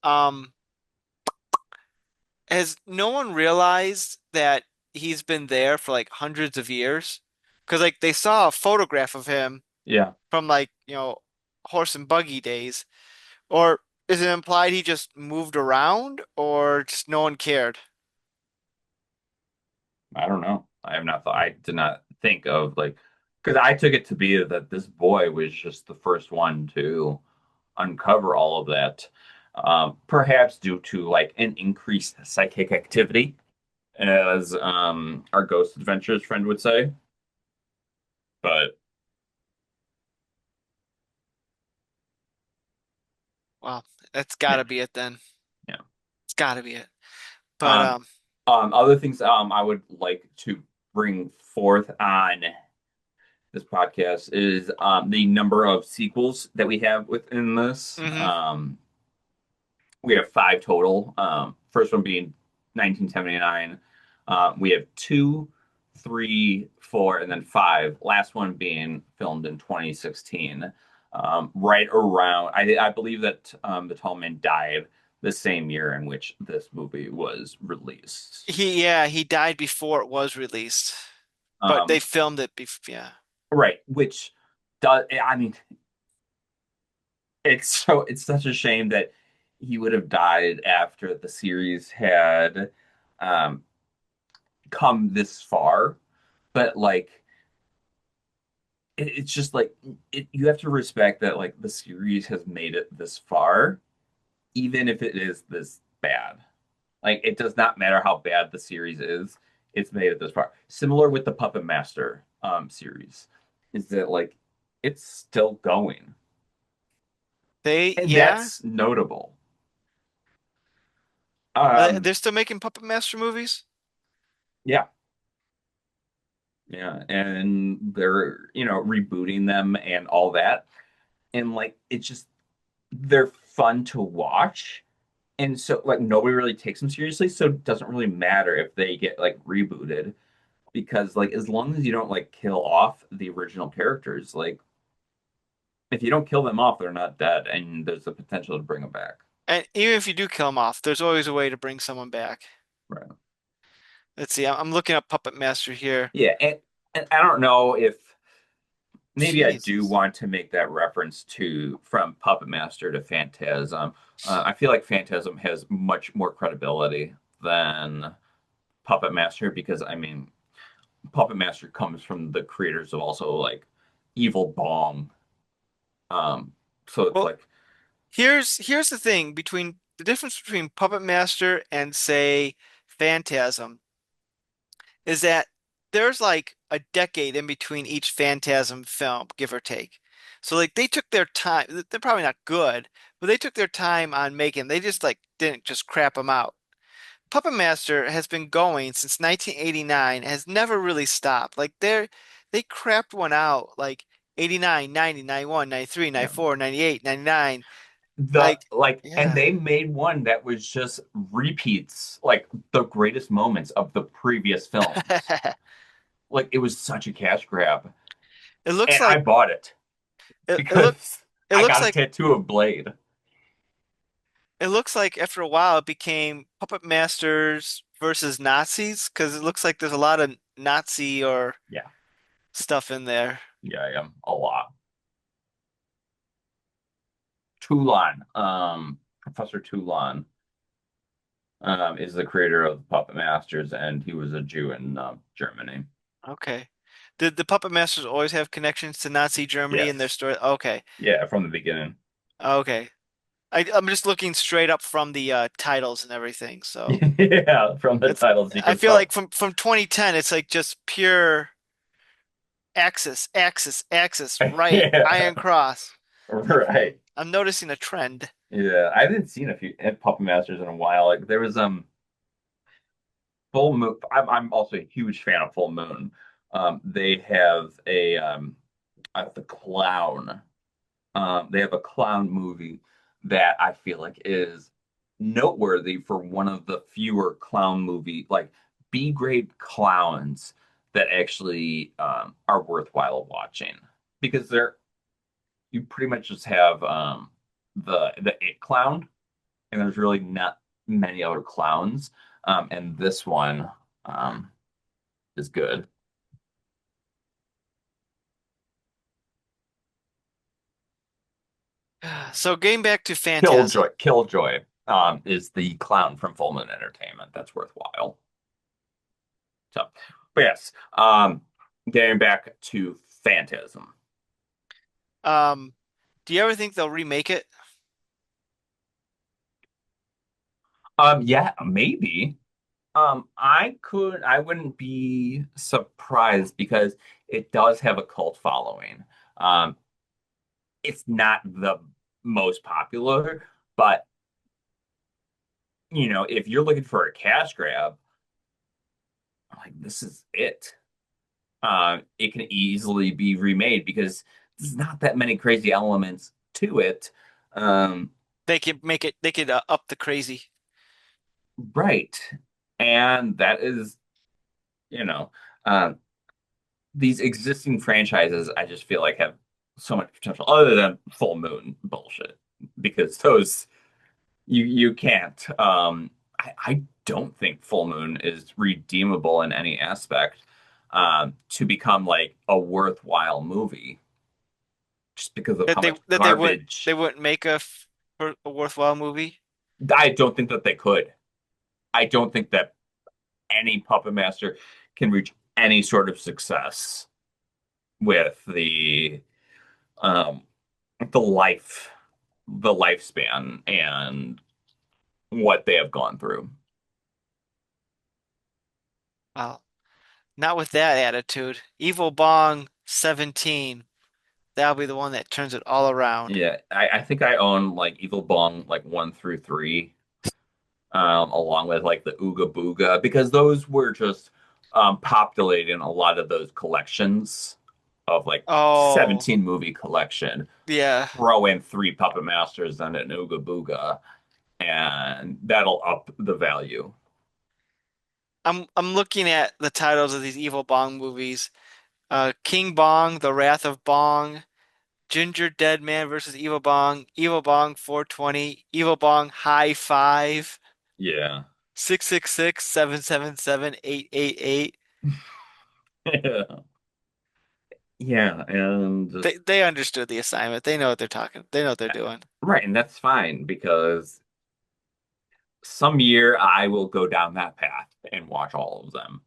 Um has no one realized that he's been there for like hundreds of years? Because like they saw a photograph of him Yeah, from like, horse and buggy days. Or is it implied he just moved around or just no one cared? I don't know. I did not think of like, because I took it to be that this boy was just the first one to uncover all of that. Perhaps due to like an increased psychic activity, as our Ghost Adventures friend would say. But Well, that's gotta yeah, be it then. yeah. It's gotta be it. But Um, other things I would like to bring forth on this podcast is the number of sequels that we have within this. mhm. We have five total. First one being 1979. We have two, three, four, and then five. Last one being filmed in 2016. Right around, I believe that the tall man died the same year in which this movie was released. He died before it was released. But they Um, filmed it before, yeah. right, which does, I mean, it's such a shame that he would have died after the series had um, come this far, but like it's just like you have to respect that like the series has made it this far, even if it is this bad. Like it does not matter how bad the series is, it's made it this far. Similar with the Puppet Master series, is that like it's still going. And Yeah, that's notable. Um they're still making Puppet Master movies. yeah, yeah, and they're, rebooting them and all that. And like it's just they're fun to watch. And so like nobody really takes them seriously, so it doesn't really matter if they get like rebooted because like as long as you don't like kill off the original characters, like if you don't kill them off, they're not dead and there's the potential to bring them back. And even if you do kill them off, there's always a way to bring someone back. Right. Let's see. I'm looking up Puppet Master here. Yeah, and I don't know if maybe I do Jesus. want to make that reference to from Puppet Master to Phantasm. I feel like Phantasm has much more credibility than Puppet Master because I mean Puppet Master comes from the creators of also like Evil Bong. Um, so it's Well, like, here's the thing between the difference between Puppet Master and say Phantasm is that there's like a decade in between each Phantasm film, give or take. So like they took their time. They're probably not good, but they took their time on making. They just like didn't just crap them out. Puppet Master has been going since 1989, has never really stopped. Like they crapped one out like 89, 90, 91, 93, you know, 94, 98, 99. the Like, like, and yeah. they made one that was just repeats like the greatest moments of the previous films. Like it was such a cash grab, It looks and I like bought it it, it look because it I looks got a like tattoo of Blade. it looks like after a while it became Puppet Masters versus Nazis because it looks like there's a lot of Nazi or Yeah, stuff in there. yeah, I am a lot. Toulon, Professor Toulon, is the creator of Puppet Masters, and he was a Jew in Germany. Okay. Did the Puppet Masters always have connections to Nazi Germany in their Yes, story? Okay. yeah, from the beginning. Okay. I'm just looking straight up from the titles and everything. So Yeah, from the it's titles you I can feel like tell. from 2010 it's like just pure axis, axis, axis, right, Yeah, iron cross. Like right. I'm noticing a trend. Yeah, I haven't seen a few Puppet Masters in a while. Like there was Full Moon. I'm also a huge fan of Full Moon. They have the clown. They have a clown movie that I feel like is noteworthy for one of the fewer clown movie like B grade clowns that actually are worthwhile watching because they're you pretty much just have the it clown and there's really not many other clowns. And this one um, is good. So getting back to Phantasm. Killjoy is the clown from Full Moon Entertainment. That's worthwhile. So, but yes, getting back to Phantasm. Um, do you ever think they'll remake it? Yeah, maybe. I wouldn't be surprised because it does have a cult following. Um, it's not the most popular, but if you're looking for a cash grab, like this is it. It can easily be remade because there's not that many crazy elements to it. Um, They could make it. They could up the crazy. right. And that is, you know, uh, these existing franchises, I just feel like have so much potential other than Full Moon bullshit because those you can't. I don't think Full Moon is redeemable in any aspect to become like a worthwhile movie just because of That how they much that they garbage. wouldn't make a worthwhile movie. I don't think that they could. I don't think that any Puppet Master can reach any sort of success. with um the life the lifespan and what they have gone through. Well, not with that attitude. Evil Bong 17. That'll be the one that turns it all around. Yeah, I think I own like Evil Bong like 1 through 3, along with like the Ooga Booga, because those were just populating a lot of those collections of like Oh, 17 movie collection. yeah. Throw in 3 Puppet Masters and an Ooga Booga, and that'll up the value. I'm looking at the titles of these Evil Bong movies. King Bong, The Wrath of Bong, Ginger Dead Man versus Evil Bong 420, Evil Bong High Five, Yeah. 666 777 888. Yeah, and just They understood the assignment. They know what they're talking. They know what they're doing. right, and that's fine because some year I will go down that path and watch all of them.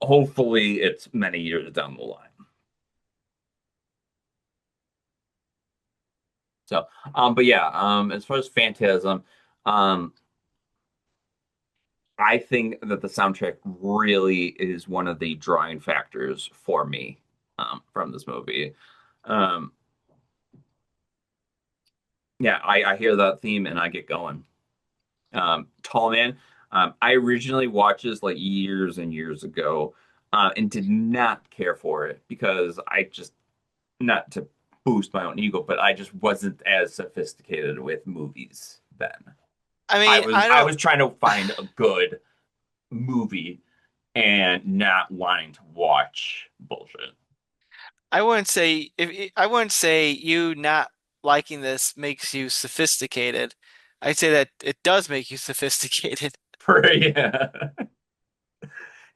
Hopefully, it's many years down the line. So, but yeah, as far as Phantasm, um, I think that the soundtrack really is one of the drawing factors for me, from this movie. Um, yeah, I hear that theme and I get going. Tall Man. I originally watched this like years and years ago, and did not care for it because I just, not to boost my own ego, but I just wasn't as sophisticated with movies then. I I mean, was I I don't. was trying to find a good movie and not wanting to watch bullshit. I wouldn't say I wouldn't say you not liking this makes you sophisticated. I'd say that it does make you sophisticated. Yeah.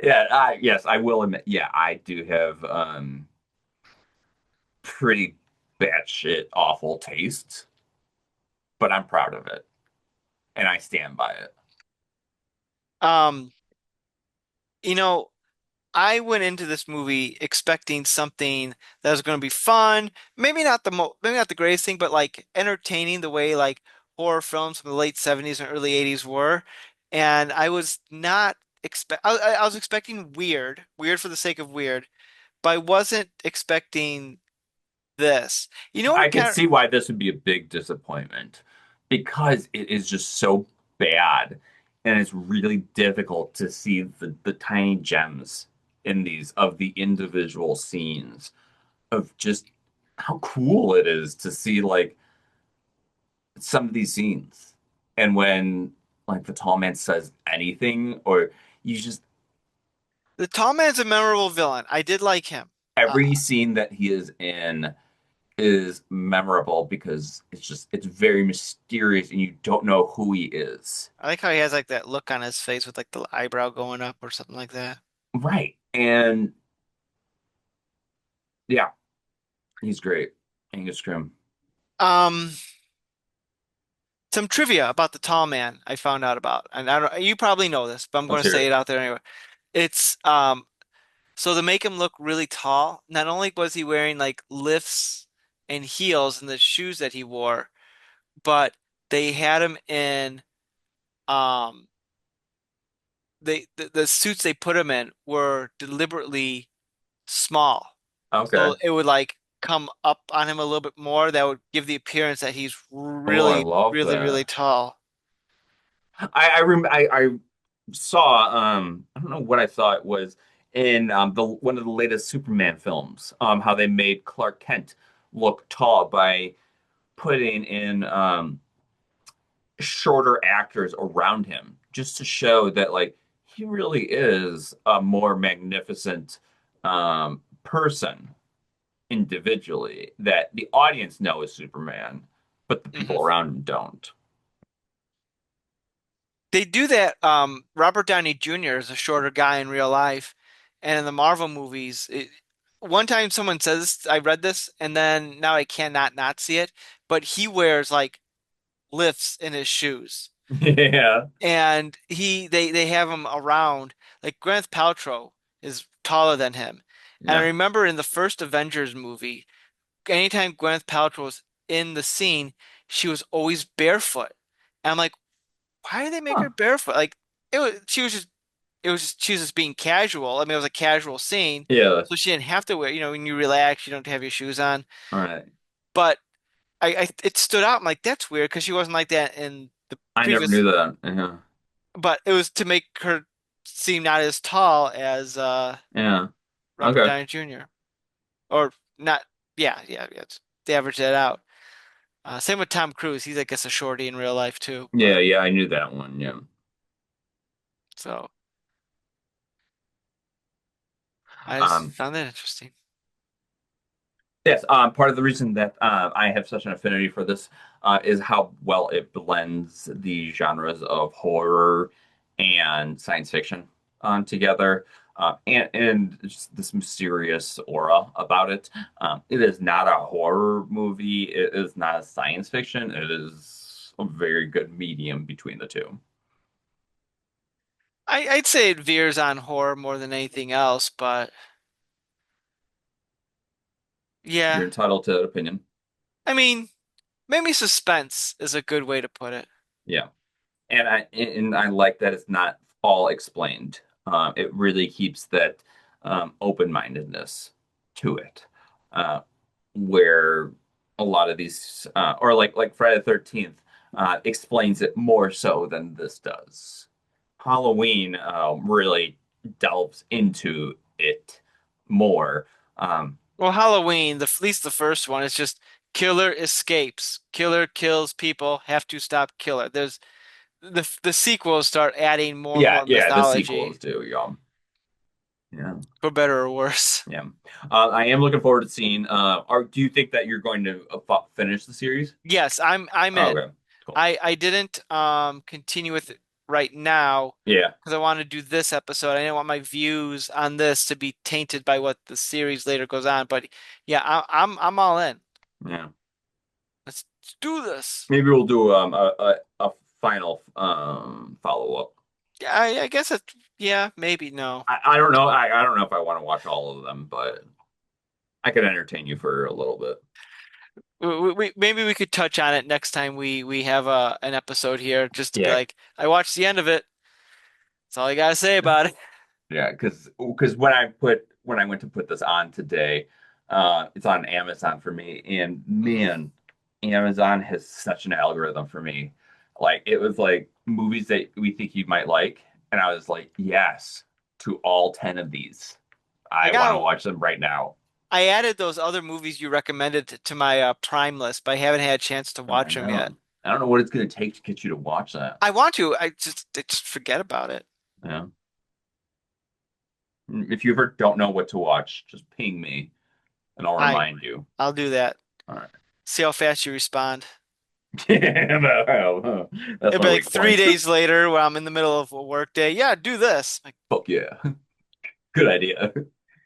Yeah, yes, I will admit, yeah, I do have pretty batshit awful taste, but I'm proud of it and I stand by it. Um, you know, I went into this movie expecting something that was going to be fun. Maybe not the greatest thing, but like entertaining the way like horror films from the late 70s and early 80s were. And I was not I was expecting weird for the sake of weird, but I wasn't expecting this. You know I what can kind of see why this would be a big disappointment because it is just so bad and it's really difficult to see the tiny gems in these of the individual scenes of just how cool it is to see like some of these scenes. And when like the tall man says anything, or you just, the Tall Man's a memorable villain. I did like him. every scene that he is in is memorable because it's very mysterious and you don't know who he is. I like how he has like that look on his face with like the eyebrow going up or something like that. Right. And yeah, he's great. Angus Scrim. Um, some trivia about the tall man I found out about, and I don't, you probably know this, but I'm going Let's to hear say it it. out there anyway. It's so to make him look really tall, not only was he wearing like lifts and heels in the shoes that he wore, but they had him in um the suits they put him in were deliberately small. Okay. So it would like come up on him a little bit more. That would give the appearance that he's Oh, I really, love really, really that. tall. I saw, I don't know what I saw it was in the one of the latest Superman films, how they made Clark Kent look tall by putting in shorter actors around him just to show that like he really is a more magnificent person individually that the audience know is Superman, but the hmm people around him don't. They do that. Robert Downey Jr. is a shorter guy in real life, and in the Marvel movies, one time someone says I read this, and then now I cannot not see it. But he wears like lifts in his shoes, Yeah. and they have him around. Like Gwyneth Paltrow is taller than him, And I Yeah. remember in the first Avengers movie, anytime Gwyneth Paltrow was in the scene, she was always barefoot. And I'm like, why did they make her Huh. barefoot? Like she was just being casual. I mean, it was a casual scene, Yeah. so she didn't have to wear, when you relax, you don't have your shoes on. All right. But it stood out. I'm like, that's weird because she wasn't like that in the I never previous. knew that. Yeah. But it was to make her seem not as tall as Yeah. Robert Okay. Downey Jr. Or not. Yeah, yeah, yeah. They averaged that out. Same with Tom Cruise. He's, I guess, a shorty in real life too. Yeah. But Yeah. I knew that one. Yeah. so I just Um, found that interesting. yes. Part of the reason that I have such an affinity for this is how well it blends the genres of horror and science fiction together, and just this mysterious aura about it. It is not a horror movie. It is not a science fiction. It is a very good medium between the two. I'd say it veers on horror more than anything else, but You're yeah. entitled to an opinion. I mean, maybe suspense is a good way to put it. Yeah. And I like that it's not all explained. It really keeps that open-mindedness to it, uh, where a lot of these, or like Friday the 13th, explains it more so than this does. Halloween really delves into it more. Um, Well, Halloween, at least the first one, is just killer escapes. Killer kills people, have to stop killer. There's the sequels start adding more and yeah, more yeah, the mythology, sequels do, yeah, yeah. for better or worse. Yeah. I am looking forward to seeing. Do you think that you're going to finish the series? Yes, I'm Oh, in. okay. Cool. I didn't continue with it right now Yeah. because I want to do this episode. I didn't want my views on this to be tainted by what the series later goes on. But yeah, I'm all in. Yeah. Let's do this. Maybe we'll do a final follow up. Yeah, I guess it. Yeah, maybe no. I don't know. I don't know if I want to watch all of them, but I could entertain you for a little bit. Maybe we could touch on it next time we have an episode here, just to be Yeah. like, I watched the end of it. That's all I gotta say about it. Yeah, because when I went to put this on today, it's on Amazon for me, and Mhm. man, Amazon has such an algorithm for me. Like it was like movies that we think you might like, and I was like, yes, to all 10 of these. I I want to got watch them right now. I added those other movies you recommended to my Prime list, but I haven't had a chance to I watch them yet. know. I don't know what it's going to take to get you to watch that. I want to. I just forget about it. Yeah. If you ever don't know what to watch, just ping me and I'll I remind you. I'll do that. All right. See how fast you respond. Yeah, no, that's It'll my be like weak three point. days later when I'm in the middle of a work day. Yeah, do this. Like, Fuck yeah. Good idea.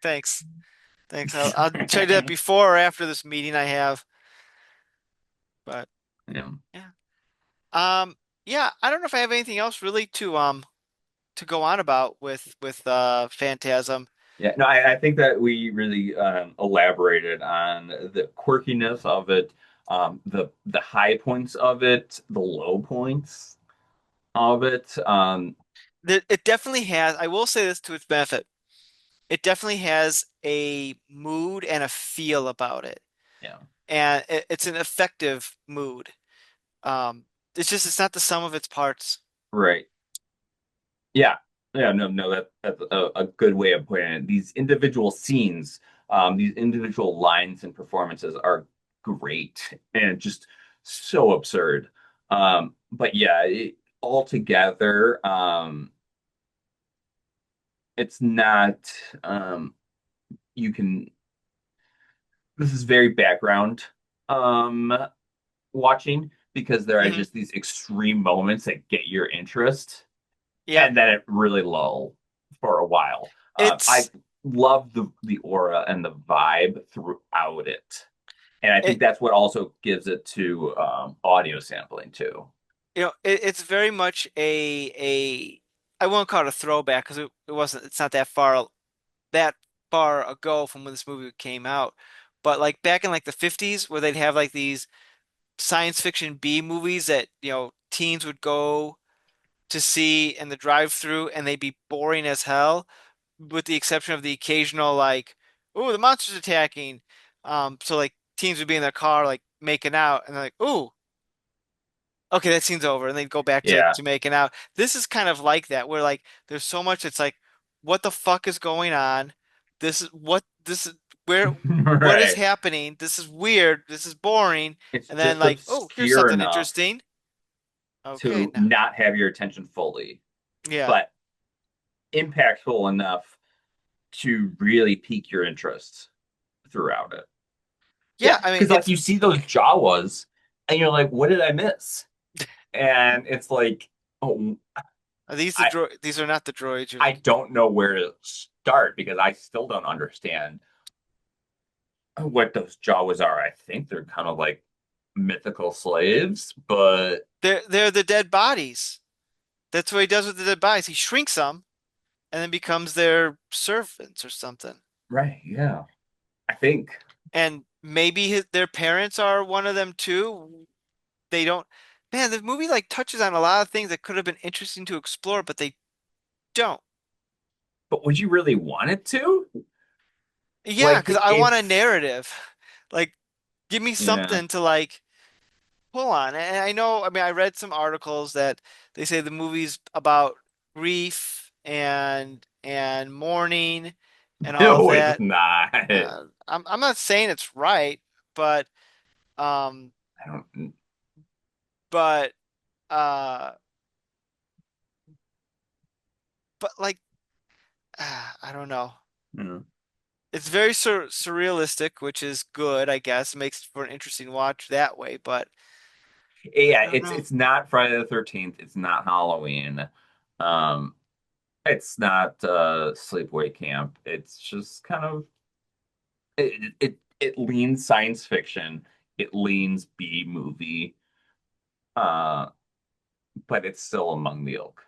thanks. Thanks. I'll try to do that before or after this meeting I have. But Yeah. yeah. Um, yeah, I don't know if I have anything else really to go on about with Phantasm. Yeah. No, I think that we really elaborated on the quirkiness of it, the high points of it, the low points of it. It definitely has, I will say this to its benefit. It definitely has a mood and a feel about it. Yeah. And it's an effective mood. It's not the sum of its parts. Right. Yeah. Yeah. No, no, that's a good way of putting it. These individual scenes, these individual lines and performances are great and just so absurd. But yeah, altogether, it's not, you can, this is very background, um, watching because there are Hmm. just these extreme moments that get your interest Yep. and then it really lull for a while. I It's love the aura and the vibe throughout it, and I think it that's what also gives it to audio sampling too. it's very much a I won't call it a throwback because it wasn't it's not that far that far ago from when this movie came out, but like back in like the 50s where they'd have like these science fiction B movies that, teens would go to see in the drive-through and they'd be boring as hell with the exception of the occasional like, "Ooh, the monster's attacking." So like teens would be in their car like making out and they're like, "Ooh, okay, that scene's over," and they'd go back to, Yeah. to making out. This is kind of like that, where like there's so much it's like, what the fuck is going on? This is where what is Right. happening? This is weird, this is boring, It's and then just like, oh, here's obscure something enough interesting. Okay, to now. not have your attention fully, Yeah. but impactful enough to really pique your interest throughout it. Yeah, Yeah, I mean because like it's you see those Jawas and you're like, what did I miss? And it's like, oh, are these the I these are not the droids you're I looking. don't know where to start because I still don't understand what those Jawas are. I think they're kind of like mythical slaves, but They're the dead bodies. That's what he does with the dead bodies. He shrinks them and then becomes their servants or something. right, yeah. I think. And maybe their parents are one of them too. They don't. Man, the movie like touches on a lot of things that could have been interesting to explore, but they don't. But would you really want it to? Yeah, Like because I want a it's narrative. Like, give me yeah. something to like pull on. And I know, I mean, I read some articles that they say the movie's about grief and mourning and all of No, it's that. not. I'm not saying it's right, but um, I don't but uh, but like I don't know. know. It's very surrealistic, which is good, I guess. It makes for an interesting watch that way, but I Yeah, don't it's know. it's not Friday the 13th. It's not Halloween. Um, it's not sleepaway camp. It's just kind of it leans science fiction. It leans B movie. Uh, but it's still among the ilk.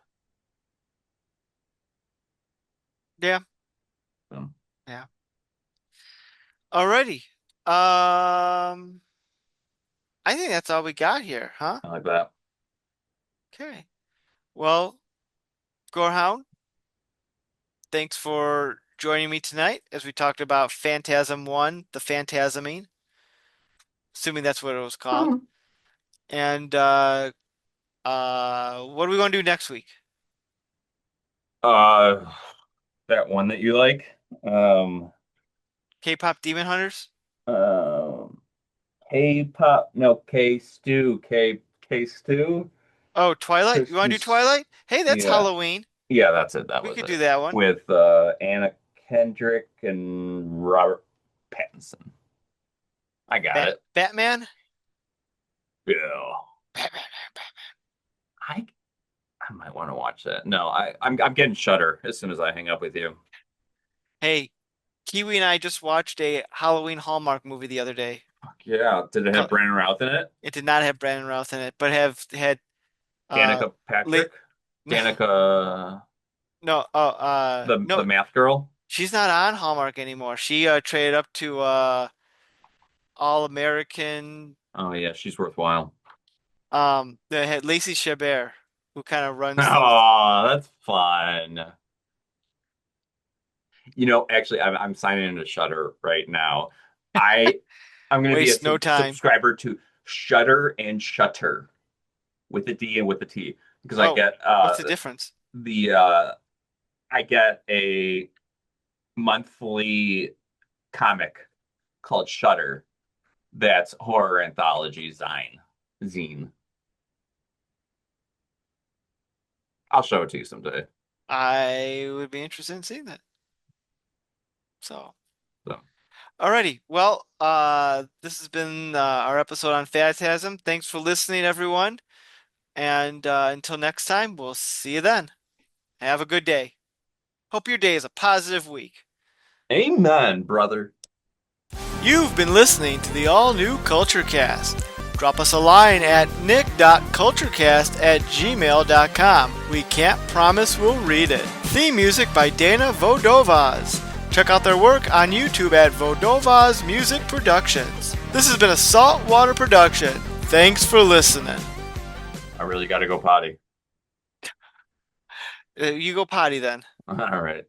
Yeah, So yeah. Alrighty. I think that's all we got here, huh? I like that. Okay. Well, Gorehound, thanks for joining me tonight as we talked about Phantasm 1, the Phantasming, assuming that's what it was called. And what are we going to do next week? Uh, that one that you like. Um, K-pop Demon Hunters? um, K-pop. No, K-stew. K-stew. Oh, Twilight? You want to do Christmas. Twilight? Hey, that's Yeah. Halloween. Yeah, that's it. That We was could do it. that one. With Anna Kendrick and Robert Pattinson. I got it. Batman? Yeah. Batman. I I might want to watch that. No, I'm getting Shudder as soon as I hang up with you. Hey, Kiwi and I just watched a Halloween Hallmark movie the other day. Fuck yeah. Did it have Brandon Routh in it? It did not have Brandon Routh in it, but have had uh Danica late Patrick? Danica no the no, math girl? she's not on Hallmark anymore. She traded up to All American. Oh yeah, she's worthwhile. They had Lacey Chabert, who kind of runs things. Oh, that's fun. Actually, I'm signing into Shudder right now. I I'm going to be a Waste no time. subscriber to Shudder and Shutter with a D and with a T because I Oh, get what's the difference? the I get a monthly comic called Shudder that's horror anthology zine. I'll show it to you someday. I would be interested in seeing that. So, So, alrighty. Well, this has been our episode on Phantasm. Thanks for listening, everyone. And until next time, we'll see you then. Have a good day. Hope your day is a positive week. amen, brother. You've been listening to the all new Culture Cast. Drop us a line at nick.culturecast@gmail.com. We can't promise we'll read it. Theme music by Dana Vodovaz. Check out their work on YouTube at Vodova's Music Productions. This has been a Saltwater production. Thanks for listening. I really got to go potty. You go potty then. All right.